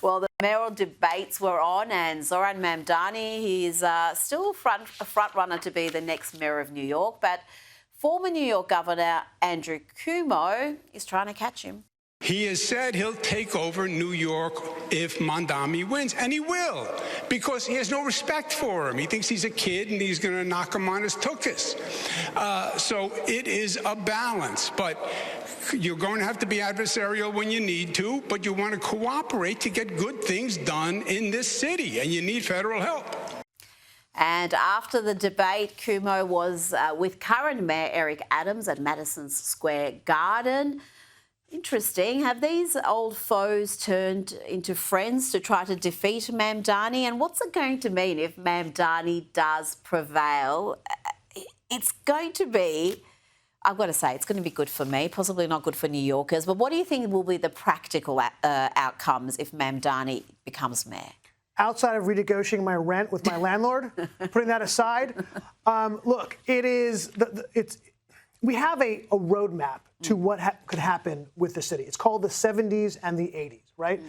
Well, the mayoral debates were on, and Zohran Mamdani, he's still a front runner to be the next mayor of New York, but former New York Governor Andrew Cuomo is trying to catch him. He has said he'll take over New York if Mamdani wins, and he will, because he has no respect for him. He thinks he's a kid and he's going to knock him on his tuchus. So it is a balance, but you're going to have to be adversarial when you need to, but you want to cooperate to get good things done in this city, and you need federal help. And after the debate, Cuomo was with current Mayor Eric Adams at Madison Square Garden. Interesting. Have these old foes turned into friends to try to defeat Mamdani? And what's it going to mean if Mamdani does prevail? It's going to be, I've got to say, it's going to be good for me, possibly not good for New Yorkers. But what do you think will be the practical outcomes if Mamdani becomes mayor? Outside of renegotiating my rent with my landlord, putting that aside, look, we have a roadmap to what could happen with the city. It's called the 70s and the 80s, right?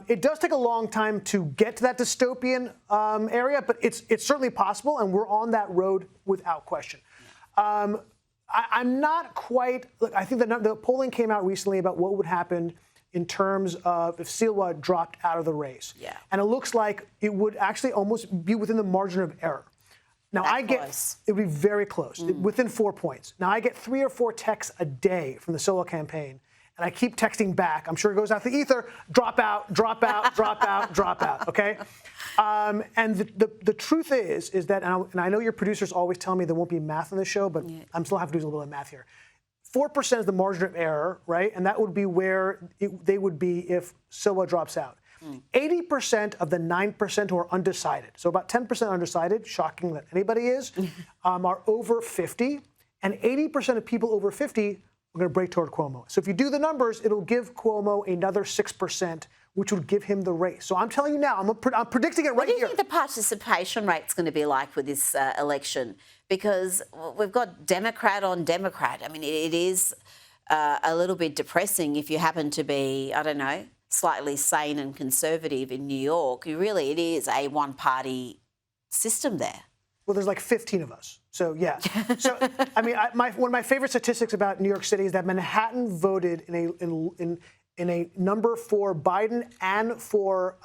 It does take a long time to get to that dystopian area, but it's certainly possible, and we're on that road without question. I'm not quite, look, I think the polling came out recently about what would happen in terms of if Silva dropped out of the race. Yeah. And it looks like it would actually almost be within the margin of error. Now, it would be very close, within 4 points. Now, I get 3 or 4 texts a day from the Silva campaign, and I keep texting back. I'm sure it goes out the ether, drop out, drop out, drop out, drop out, okay? And the truth is that, and I know your producers always tell me there won't be math on the show, but I'm still having to do a little bit of math here. 4% is the margin of error, right? And that would be where they would be if Silva drops out. 80% of the 9% who are undecided, so about 10% undecided, shocking that anybody is, are over 50, and 80% of people over 50 are going to break toward Cuomo. So if you do the numbers, it'll give Cuomo another 6%, which would give him the race. So I'm telling you now, I'm predicting it right here. What do you think the participation rate's going to be like with this election? Because we've got Democrat on Democrat. I mean, it is a little bit depressing if you happen to be, I don't know, slightly sane and conservative in New York. It is a one-party system there. Well, there's like 15 of us. So, yeah. So, I mean, one of my favorite statistics about New York City is that Manhattan voted in a number for Biden and for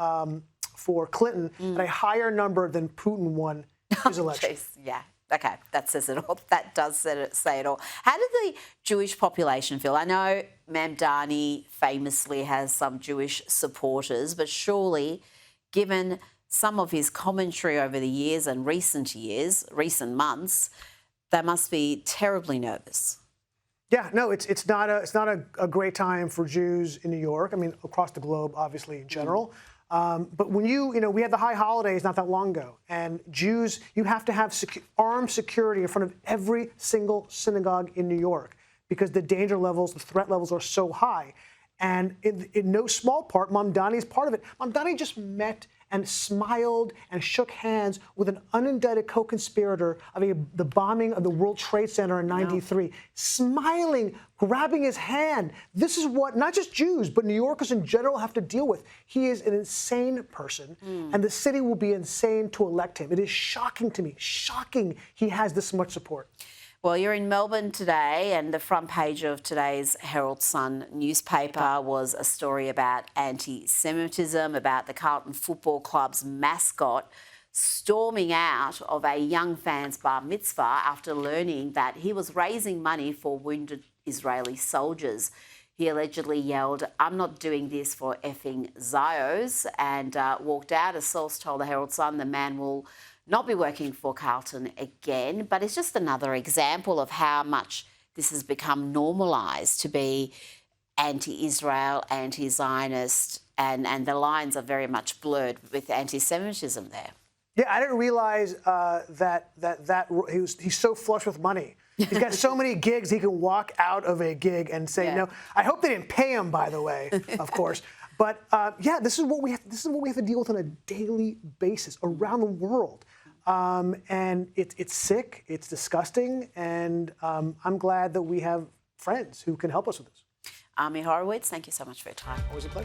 Clinton at a higher number than Putin won his election. Geez, yeah. Okay, that says it all. That does say it all. How did the Jewish population feel? I know Mamdani famously has some Jewish supporters, but surely, given some of his commentary over the years and recent months, they must be terribly nervous. Yeah, no, it's not a great time for Jews in New York. I mean, across the globe, obviously in general. But when we had the high holidays not that long ago, and Jews, you have to have armed security in front of every single synagogue in New York because the danger levels, the threat levels are so high. And in no small part, Mamdani is part of it. Mamdani just met and smiled and shook hands with an unindicted co-conspirator of the bombing of the World Trade Center in '93, smiling, grabbing his hand. This is what not just Jews, but New Yorkers in general have to deal with. He is an insane person, and the city will be insane to elect him. It is shocking to me, shocking he has this much support. Well, you're in Melbourne today, and the front page of today's Herald Sun newspaper was a story about anti-Semitism, about the Carlton Football Club's mascot storming out of a young fan's bar mitzvah after learning that he was raising money for wounded Israeli soldiers. He allegedly yelled, "I'm not doing this for effing Zios," and walked out. A source told the Herald Sun the man will not be working for Carlton again, but it's just another example of how much this has become normalised to be anti-Israel, anti-Zionist, and the lines are very much blurred with anti-Semitism there. Yeah, I didn't realize that he's so flush with money. He's got so many gigs, he can walk out of a gig and say no. I hope they didn't pay him, by the way, of course. But yeah, this is what we have to deal with on a daily basis around the world. And it's sick, it's disgusting, and I'm glad that we have friends who can help us with this. Ami Horowitz, thank you so much for your time. Always a pleasure.